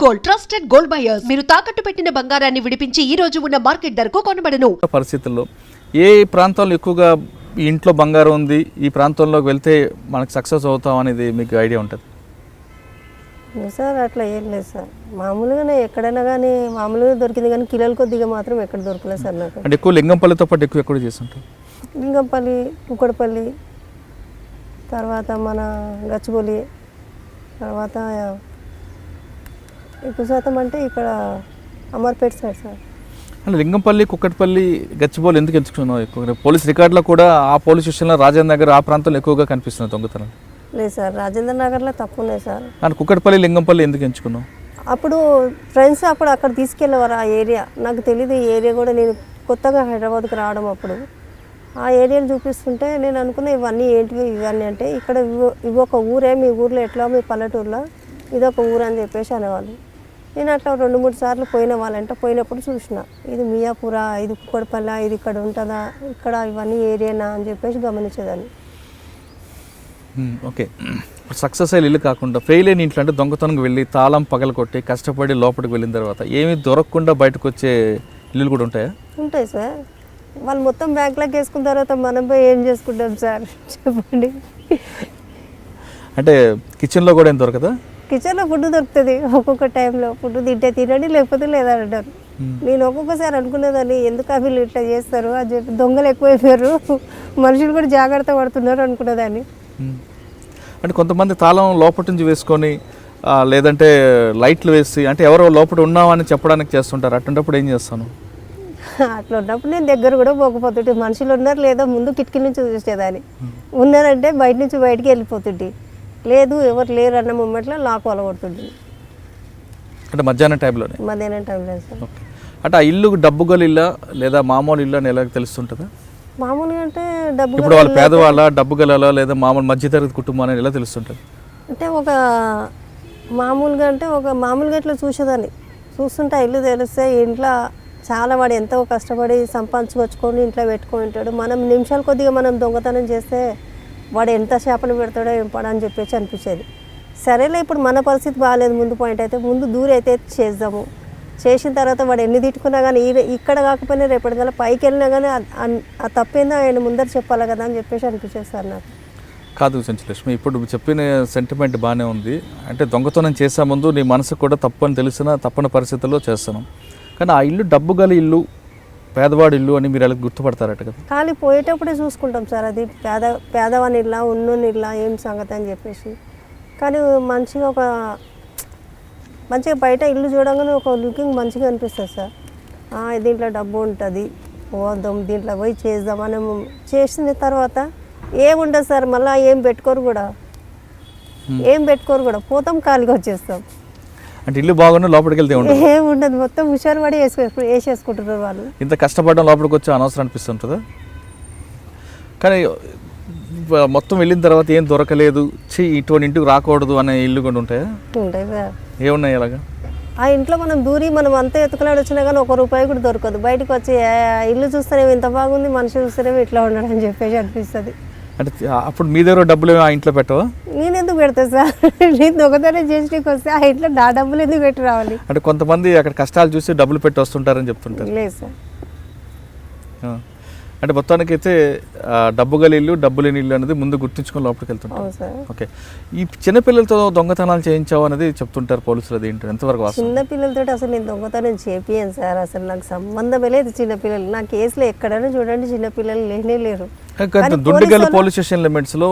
Gold, trusted gold buyers. మీరు తాకట్టు పెట్టిన బంగారాన్ని విడిపించి ఈ రోజు ఉన్న మార్కెట్ ధరకు కొనబడను. పరిస్థితుల్లో ఏ ప్రాంతాల్లో ఎక్కువగా ఈ ఇంట్లో బంగారం ఉంది, ఈ ప్రాంతంలోకి వెళ్తే మనకు సక్సెస్ అవుతాం అనేది మీకు ఐడియా ఉంటుంది? సార్ అట్లా ఏం లేదు సార్, మామూలుగానే ఎక్కడైనా కానీ మామూలుగా దొరికింది, కానీ కిలోల కొద్దిగా మాత్రం ఎక్కడ దొరకలేదు సార్ నాకు. అంటే ఎక్కువ లింగంపల్లితో పాటు ఎక్కువ ఎక్కడ చేస్తుంటారు? లింగంపల్లి, కుక్కడపల్లి, తర్వాత మన గచ్చిబౌలి, తర్వాత ఎక్కువ శాతం అంటే ఇక్కడ అమర్పేట సైడ్ సార్. అంటే లింగంపల్లి, కుక్కట్పల్లి, గచ్చిబౌలి ఎందుకు ఎంచుకున్నావు ఎక్కువ? పోలీస్ రికార్డులో కూడా ఆ పోలీస్ స్టేషన్లో రాజేంద్ర నగర్ ఆ ప్రాంతంలో ఎక్కువగా కనిపిస్తుంది దొంగతనం. లేదు సార్, రాజేంద్ర నగర్లో తప్పు ఉన్నాయి సార్. అంటే కుక్కట్పల్లి, లింగంపల్లి ఎందుకు ఎంచుకున్నావు? అప్పుడు ఫ్రెండ్స్ అప్పుడు అక్కడ తీసుకెళ్ళేవారు ఆ ఏరియా, నాకు తెలియదు ఈ ఏరియా కూడా, నేను కొత్తగా హైదరాబాద్కి రావడం అప్పుడు ఆ ఏరియాలు చూపిస్తుంటే నేను అనుకున్నా ఇవన్నీ ఏంటివి ఇవన్నీ అంటే, ఇక్కడ ఇవి ఒక ఊరే, మీ ఊర్లో ఎట్లా మీ పల్లెటూరులో ఇదొక ఊరు అని చెప్పేసి అనేవాళ్ళు. నేను అట్లా 2-3 సార్లు పోయిన వాళ్ళంటే పోయినప్పుడు చూసిన, ఇది మియాపురా, ఇది కుక్కడపల్లి, ఇది ఇక్కడ ఉంటుందా, ఇక్కడ ఇవన్నీ ఏరియానా అని చెప్పేసి గమనించేదాన్ని. ఓకే, సక్సెస్ అయ్యే ఇల్లు కాకుండా ఫెయిల్ అయిన ఇంట్లో అంటే దొంగతనంకి వెళ్ళి తాళం పగల కొట్టి కష్టపడి లోపలికి వెళ్ళిన తర్వాత ఏమీ దొరకకుండా బయటకు వచ్చే ఇల్లులు కూడా ఉంటాయా? ఉంటాయి సార్, వాళ్ళు మొత్తం బ్యాంక్లోకి వేసుకున్న తర్వాత మనం పోయి ఏం చేసుకుంటాం సార్ చెప్పండి. అంటే కిచెన్లో కూడా ఏం దొరకదా? కిచెన్లో ఫుడ్ దొరుకుతుంది, ఒక్కొక్క టైంలో ఫుడ్ తింటే తినండి లేకపోతే లేదంటారు. నేను ఒక్కొక్కసారి అనుకునేదాన్ని ఎందుకు వీళ్ళు ఇట్లా చేస్తారు అని చెప్పి, దొంగలు ఎక్కువైపోయారు, మనుషులు కూడా జాగ్రత్త పడుతున్నారు అనుకునేదాన్ని. అంటే కొంతమంది తాళం లోపటి నుంచి వేసుకొని లేదంటే లైట్లు వేసి అంటే ఎవరో లోపల ఉన్నామని చెప్పడానికి చేస్తుంటారు, అటువంటిప్పుడు ఏం చేస్తాను? అట్లా ఉన్నప్పుడు నేను దగ్గర కూడా పోకపోతుంటే, మనుషులు ఉన్నారు లేదా ముందు కిటికీ నుంచి చూసేదాన్ని, ఉన్నారంటే బయట నుంచి బయటికి వెళ్ళిపోతుంటే, లేదు ఎవరు లేరు అన్న మూమెంట్లో లాక్ వలగొడుతుంది. అంటే మధ్యాహ్నం టైంలోనే? మధ్యాహ్నం టైంలో సార్. అంటే ఆ ఇల్లు డబ్బు గల ఇల్లా లేదా మామూలు ఇల్లు అని ఎలా తెలుస్తుంటుందా? మామూలుగా అంటే డబ్బు, ఇప్పుడు వాళ్ళు పేదవాళ్ళ, డబ్బు గల లేదా మామూలు మధ్యతరగతి కుటుంబాన్ని ఎలా తెలుస్తుంటుంది? అంటే ఒక మామూలుగా అంటే ఒక మామూలుగా ఇట్లా చూసేదాన్ని, చూస్తుంటే ఇల్లు తెలిస్తే ఇంట్లో చాలా వాడు ఎంతో కష్టపడి సంపాదించుకొచ్చుకొని ఇంట్లో పెట్టుకొని ఉంటాడు, మనం నిమిషాల కొద్దిగా మనం దొంగతనం చేస్తే వాడు ఎంత చేపలు పెడతాడో ఏం పడని చెప్పేసి అనిపించేది. సరేలే ఇప్పుడు మన పరిస్థితి బాగాలేదు, ముందు పాయింట్ అయితే ముందు దూరం అయితే చేద్దాము, చేసిన తర్వాత వాడు ఎన్ని తిట్టుకున్నా కానీ ఇక్కడ కాకపోయినా రేపటికల్లా పైకి వెళ్ళినా కానీ ఆ తప్పేందో ఆయన ముందర చెప్పాలి కదా అని చెప్పేసి అనిపించేది సార్ నాకు. కాదు సంచలక్ష్మి, ఇప్పుడు చెప్పిన సెంటిమెంట్ బాగానే ఉంది. అంటే దొంగతనం చేసే ముందు నీ మనసు కూడా తప్పు అని తెలిసినా తప్పని పరిస్థితుల్లో చేస్తున్నాం, కానీ ఆ ఇల్లు డబ్బు గల ఇల్లు, పేదవాడి ఇల్లు అని మీరు ఎలా గుర్తుపడతారట కదా? ఖాళీ పోయేటప్పుడే చూసుకుంటాం సార్, అది పేదవాని ఇల్లా ఉన్నోని ఇల్లా ఏం సంగతి అని చెప్పేసి. కానీ మంచిగా బయట ఇల్లు చూడగానే ఒక లుకింగ్ మంచిగా అనిపిస్తుంది సార్, దీంట్లో డబ్బు ఉంటుంది, పోదాం దీంట్లో పోయి చేద్దాం అని. చేసిన తర్వాత ఏముండదు సార్, మళ్ళీ ఏం పెట్టుకోరు కూడా, పోతాం ఖాళీగా వచ్చేస్తాం. అంటే ఇల్లు బాగున్నా లోపలికి వెళ్తే ఏముండదు, మొత్తం హుషారు పడి వేసేసుకుంటున్నారు వాళ్ళు. ఇంత కష్టపడడం లోపలికి వచ్చి అనవసరం అనిపిస్తుంటుందా? కానీ మొత్తం వెళ్ళిన తర్వాత ఏం దొరకలేదు, ఇటువంటి ఇంటికి రాకూడదు అనే ఇల్లు కూడా ఉంటాయా? ఉంటాయి సార్. ఏమున్నాయి అలాగా? ఆ ఇంట్లో మనం మనం అంతా ఎత్తుకలాడి వచ్చినా కానీ ₹1 కూడా దొరకదు, బయటకు వచ్చి ఇల్లు చూస్తేనేమో ఇంత బాగుంది, మనిషి చూస్తేనేమో ఇట్లా ఉండడం అని చెప్పేసి అనిపిస్తుంది. అంటే అప్పుడు మీ దగ్గర డబ్బులు ఆ ఇంట్లో పెట్టవా? నేను ఎందుకు పెడతా సార్, నేను దొంగతనం చేసేకి వస్తే ఆ ఇంట్లో నా డబ్బులు ఎందుకు పెట్టి రావాలి? అంటే కొంతమంది అక్కడ కష్టాలు చూసి డబ్బులు పెట్టి వస్తుంటారని చెప్తుంటారు. లేదు సార్. అంటే మొత్తానికి అయితే డబ్బు గల ఇల్లు, డబ్బు లేని ఇల్లు అనేది ముందు గుర్తించుకొని లోపలికి వెళ్తుంటారు. ఓకే, ఈ చిన్నపిల్లలతో దొంగతనాలు చేయించావు అనేది చెప్తుంటారు పోలీసులు, అది ఏంటి ఎంతవరకు వాస్తవం? చిన్నపిల్లలతో అసలు నేను దొంగతనం చేపియను సార్, అసలు నాకు సంబంధమే లేదు చిన్నపిల్లలు. నా కేసులో ఎక్కడైనా చూడండి చిన్నపిల్లలు లేనే లేరు. దుండిగల్ పోలీస్ స్టేషన్ లిమిట్స్లో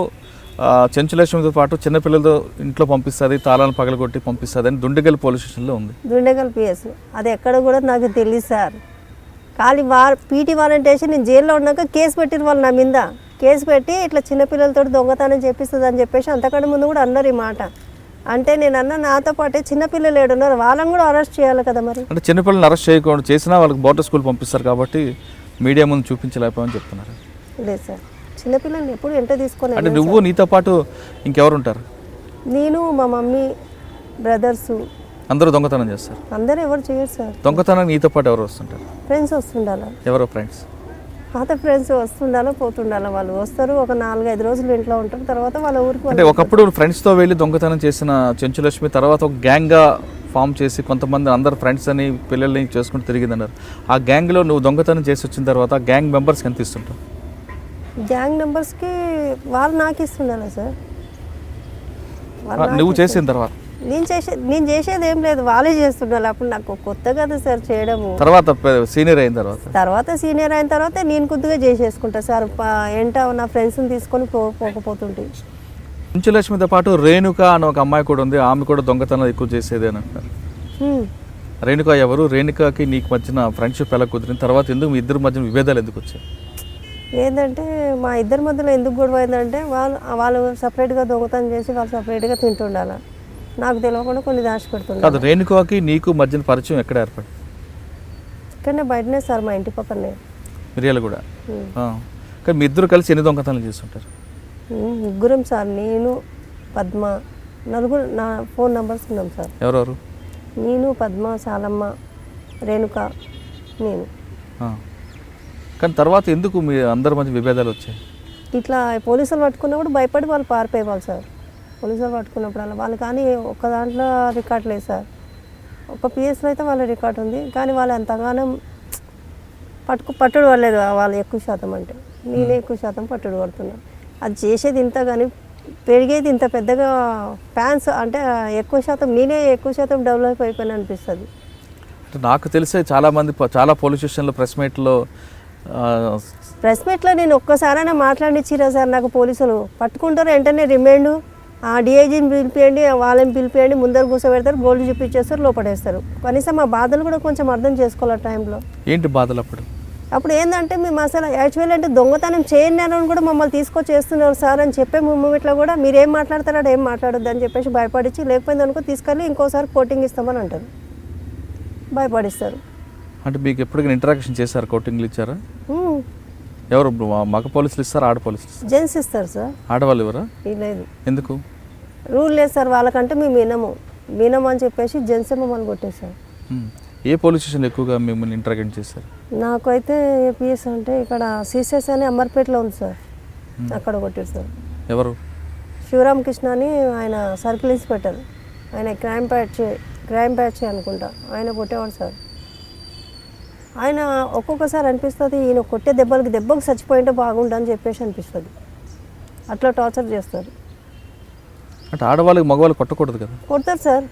చెంచులక్ష్మితో పాటు చిన్నపిల్లలతో ఇంట్లో పంపిస్తుంది, తాళాలను పగలగొట్టి పంపిస్తుంది అని దుండిగల్ పోలీస్ స్టేషన్లో ఉంది. దుండిగల్ PS అది ఎక్కడ కూడా నాకు తెలియదు సార్. ఖాళీ PT వారంటేషన్ నేను జైల్లో ఉన్నాక కేసు పెట్టిన వాళ్ళు నా మీద, కేసు పెట్టి ఇట్లా చిన్నపిల్లలతో దొంగతనం చేపిస్తుంది అని చెప్పేసి అంతకంటే ముందు కూడా అన్నారు ఈ మాట. అంటే నేను అన్న నాతో పాటే చిన్నపిల్లలు ఏడున్నారు, వాళ్ళని కూడా అరెస్ట్ చేయాలి కదా మరి. అంటే చిన్నపిల్లల్ని అరెస్ట్ చేయకుండా చేసినా వాళ్ళకి బోర్డర్ స్కూల్ పంపిస్తారు కాబట్టి మీడియా ముందు చూపించలేకపోవని చెప్తున్నారు. లేదు సార్, చిన్నపిల్లల్ని ఎప్పుడు ఎంట తీసుకొని. అంటే నువ్వు నీతో పాటు ఇంకెవరు ఉంటారు? నేను, మా మమ్మీ, బ్రదర్స్ అందరూ దొంగతనం చేస్తారు? అందరూ ఎవరు చేయరు సార్. దొంగతనం నీతో పాటు ఎవరు వస్తుంటారు? ఫ్రెండ్స్ వస్తుండాలి. ఎవరో ఫ్రెండ్స్? పాత ఫ్రెండ్స్ వస్తుండాలో పోతుండాలో, వాళ్ళు వస్తారు ఒక 4-5 రోజులు ఇంట్లో ఉంటారు, తర్వాత వాళ్ళ ఊరికి అంటే ఒకప్పుడు ఫ్రెండ్స్తో వెళ్ళి దొంగతనం చేసిన చెంచులక్ష్మి తర్వాత ఒక గ్యాంగ్గా ఫామ్ చేసి కొంతమంది అందరు ఫ్రెండ్స్ అని పిల్లల్ని చేసుకుంటూ తిరిగిందన్నారు. ఆ గ్యాంగ్లో నువ్వు దొంగతనం చేసి వచ్చిన తర్వాత గ్యాంగ్ మెంబర్స్కి ఎంత ఇస్తుంటావు? గ్యాంగ్ మెంబర్స్కి వాళ్ళు నాకు ఇస్తుండాలి సార్. నువ్వు చేసిన తర్వాత నేను చేసేది ఏం లేదు, వాళ్ళే చేస్తుండాలి. అప్పుడు నాకు కొత్త కదా సార్ చేయడము. తర్వాత సీనియర్ అయిన తర్వాత సీనియర్ అయిన తర్వాత నేను కొద్దిగా చేసేసుకుంటా సార్. ఏంటో నా ఫ్రెండ్స్ని తీసుకొని పోకపోతుంటే. చెంచులక్ష్మితో పాటు రేణుక అని ఒక అమ్మాయి కూడా ఉంది, ఆమె కూడా దొంగతనం ఎక్కువ చేసేది అని అంటారు. రేణుక ఎవరు? రేణుకకి నీకు మధ్యన ఫ్రెండ్షిప్ ఎలా కుదిరిన తర్వాత ఎందుకు మీ ఇద్దరి మధ్యన విభేదాలు ఎందుకు వచ్చాయి? ఏంటంటే మా ఇద్దరి మధ్యలో ఎందుకు గొడవ అయిందంటే వాళ్ళు సపరేట్గా దొంగతనం చేసి వాళ్ళు సపరేట్గా తింటుండాలి, నాకు తెలియకుండా కొన్ని దాచిపెడుతుండే. అది రేణుకకి నీకు మధ్యన పరిచయం ఎక్కడ ఏర్పడి? ఇక్కడనే బయటనే సార్, మా ఇంటి పక్కనే మిరియాలు కూడా. కానీ మీ ఇద్దరు కలిసి ఎన్ని దొంగతనాలు చేస్తుంటారు? ముగ్గురం సార్, నేను పద్మ, నలుగురు. నా ఫోన్ నెంబర్స్ ఉన్నాం సార్. ఎవరెవరు? నేను, పద్మ, సాలమ్మ, రేణుక, నేను. కానీ తర్వాత ఎందుకు మీ అందరి మధ్య విభేదాలు వచ్చాయి? ఇట్లా పోలీసులు పట్టుకున్నప్పుడు భయపడి వాళ్ళు పారిపోయేవాళ్ళు సార్. పోలీసులు పట్టుకున్నప్పుడు వాళ్ళు కానీ ఒక్క దాంట్లో రికార్డ్ లేదు సార్. ఒక పిఎస్లో అయితే వాళ్ళ రికార్డ్ ఉంది, కానీ వాళ్ళు ఎంతగానో పట్టుడు పడలేదు వాళ్ళు ఎక్కువ శాతం. అంటే నేనే ఎక్కువ శాతం పట్టుడు పడుతున్నాను. అది చేసేది ఇంత కానీ పెరిగేది ఇంత పెద్దగా ఫ్యాన్స్ అంటే ఎక్కువ శాతం నేనే ఎక్కువ శాతం డెవలప్ అయిపోయినా అనిపిస్తుంది. నాకు తెలిసే చాలామంది చాలా పోలీస్ స్టేషన్లో ప్రెస్ మీట్లో నేను ఒక్కసారైనా మాట్లాడిచ్చిరా సార్. నాకు పోలీసులు పట్టుకుంటారు, వెంటనే రిమైండ్ డిఐజీని పిలిపియండి, వాళ్ళని పిలిపియండి, ముందర కూర్చోబెడతారు, గోల్డ్ చూపించేస్తారు, లోపడేస్తారు. కనీసం మా బాధలు కూడా కొంచెం అర్థం చేసుకోవాలి టైంలో. ఏంటి బాధలు? అప్పుడు ఏంటంటే మేము అసలు యాక్చువల్లీ అంటే దొంగతనం చేయని కూడా మమ్మల్ని తీసుకొచ్చి చేస్తున్నారు సార్ అని చెప్పే మూమెంట్లో కూడా మీరేం మాట్లాడతారో ఏం మాట్లాడొద్దు అని చెప్పేసి భయపడించి, లేకపోయింది అనుకో తీసుకెళ్ళి ఇంకోసారి కోటింగ్ ఇస్తామని అంటారు, భయపడిస్తారు. అంటే మీకు ఎప్పటికైనా ఇంటరాక్షన్ చేశారు? కోటింగ్లు ఇచ్చారా? ఎవరు? మగ పోలీసులు ఇస్తారా, ఆడ పోలీసులు? జెంట్స్ ఇస్తారు సార్. ఆడవాళ్ళు ఎవరా? లేదు. ఎందుకు? రూల్ లేదు సార్ వాళ్ళకంటే మేము వినము అని చెప్పేసి జెంట్సే మమ్మల్ని కొట్టేశారు. ఏ పోలీస్ స్టేషన్ ఎక్కువగా మిమ్మల్ని ఇంటరాక్ట్ చేశారు? నాకైతే ఏపీఎస్ అంటే ఇక్కడ సిసిఎస్ అని అమర్పేటలో ఉంది సార్, అక్కడ కొట్టారు సార్. ఎవరు? శివరామకృష్ణ అని ఆయన సర్కిల్ ఇన్స్పెక్టర్, ఆయన క్రైమ్ బ్యాచ్ అనుకుంటా, ఆయన కొట్టేవాడు సార్. ఆయన ఒక్కొక్కసారి అనిపిస్తుంది ఈయన కొట్టే దెబ్బకు చచ్చిపోయింటే బాగుండని చెప్పేసి అనిపిస్తుంది. అట్లా టార్చర్ చేస్తారు. అంటే ఆడవాళ్ళకి మగవాళ్ళు కొట్టకూడదు కదా? కొడతారు సార్,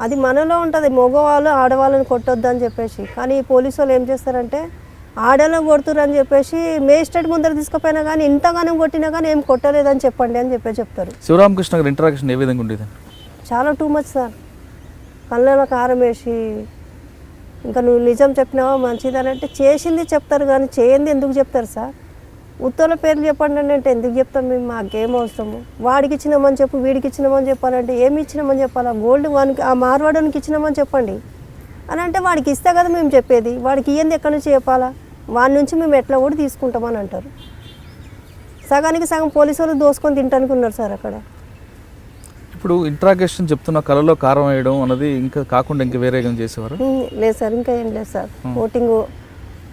అది మనలో ఉంటుంది. మగవాళ్ళు ఆడవాళ్ళని కొట్టొద్దు అని చెప్పేసి. కానీ పోలీసు వాళ్ళు ఏం చేస్తారంటే ఆడవాళ్ళని కొడుతురు అని చెప్పేసి మేజిస్ట్రేట్ ముందర తీసుకుపోయినా కానీ ఇంతగానం కొట్టినా కానీ ఏం కొట్టలేదని చెప్పండి అని చెప్తారు. శివరామకృష్ణ గారి ఇంటరాక్షన్ ఏ విధంగా ఉండేది? చాలా టూ మచ్ సార్. కళ్ళలో కారం వేసి ఇంకా నువ్వు నిజం చెప్పినావా మంచిదని అంటే చేసింది చెప్తారు కానీ చేయంది ఎందుకు చెప్తారు సార్? ఉత్తోళ్ళ పేర్లు చెప్పండి అంటే ఎందుకు చెప్తాం మేము? మాకేం అవసరము? వాడికి ఇచ్చినామని చెప్పు, వీడికి ఇచ్చినామని చెప్పాలంటే ఏమి ఇచ్చినామని చెప్పాలా? గోల్డ్ వానికి ఆ మార్వాడానికి ఇచ్చినామని చెప్పండి అని అంటే వాడికి ఇస్తే కదా మేము చెప్పేది. వాడికి ఇయ్యంది ఎక్కడి నుంచి చెప్పాలా? వాడి నుంచి మేము ఎట్లా కూడా తీసుకుంటామని అంటారు. సగానికి సగం పోలీసు వాళ్ళు దోసుకొని తింటానికి ఉన్నారు సార్ అక్కడ. ఇప్పుడు ఇంట్రాగేషన్ చెప్తున్న కళలో కారం వేయడం అన్నది ఇంకా కాకుండా ఇంకా వేరే ఏం చేసేవారు? లేదు సార్, ఇంకా ఏం లేదు సార్. కోటింగ్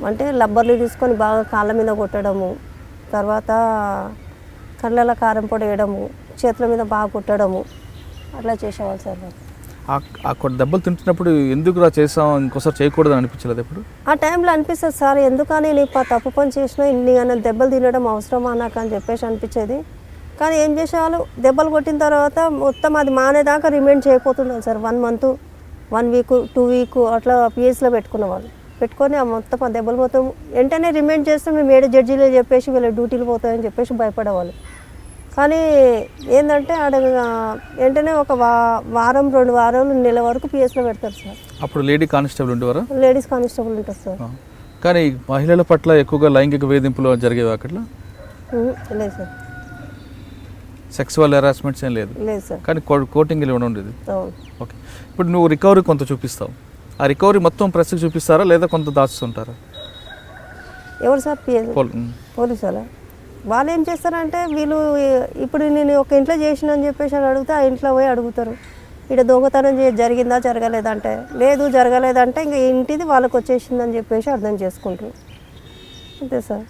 అంటే లబ్బర్లు తీసుకొని బాగా కాళ్ళ మీద కొట్టడము, తర్వాత కళ్ళలో కారం పొడి వేయడము, చేతుల మీద బాగా కొట్టడము, అట్లా చేసేవాళ్ళు సార్. అక్కడ దెబ్బలు తింటున్నప్పుడు ఎందుకు రా చేసాం ఇంకోసారి చేయకూడదు అనిపించలేదు? ఎప్పుడు ఆ టైంలో అనిపిస్తుంది సార్, ఎందుకని నీకు తప్పు పని చేసినా ఇన్ని అన్న దెబ్బలు తినడం అవసరమా నాకు అని చెప్పేసి అనిపించేది. కానీ ఏం చేసేవాళ్ళు దెబ్బలు కొట్టిన తర్వాత మొత్తం అది మానేదాకా remind చేయకపోతున్నాను sir. 1 month 1 week 2 week అట్లా పిఎస్లో పెట్టుకునేవాళ్ళు. పెట్టుకొని ఆ మొత్తం ఆ దెబ్బలు మొత్తం వెంటనే రిమైండ్ చేస్తే మేము 7 జడ్జీలు చెప్పేసి వీళ్ళ డ్యూటీలు పోతాయని చెప్పేసి భయపడేవాళ్ళు. కానీ ఏంటంటే ఆడ వెంటనే ఒక వారం 2 వారాలు నెల వరకు పిఎస్లో పెడతారు సార్. అప్పుడు లేడీ కానిస్టేబుల్ ఉండేవారా? లేడీస్ కానిస్టేబుల్ ఉంటారు సార్. కానీ మహిళల పట్ల ఎక్కువగా లైంగిక వేధింపులు జరిగేవి అక్కడ? లేదు సార్. సెక్సువల్ హెరాస్మెంట్స్ ఏం లేదు? లేదు సార్. కానీ కోటింగ్ ఇవ్వడం ఉండేది. ఓకే. ఇప్పుడు నువ్వు రికవరీ కొంత చూపిస్తావు, ఆ రికవరీ మొత్తం ప్రెస్కి చూపిస్తారా లేదా కొంత దాచుతుంటారా? ఎవరు సార్? పోలీసు వాళ్ళ. వాళ్ళు ఏం చేస్తారంటే వీళ్ళు ఇప్పుడు నేను ఒక ఇంట్లో చేసిన అని చెప్పేసి అని అడిగితే ఆ ఇంట్లో పోయి అడుగుతారు, ఇక్కడ దొంగతనం జరిగిందా జరగలేదంటే లేదు జరగలేదంటే ఇంకా ఇంటిది వాళ్ళకి వచ్చేసిందని చెప్పేసి అర్థం చేసుకుంటారు. అంతే సార్.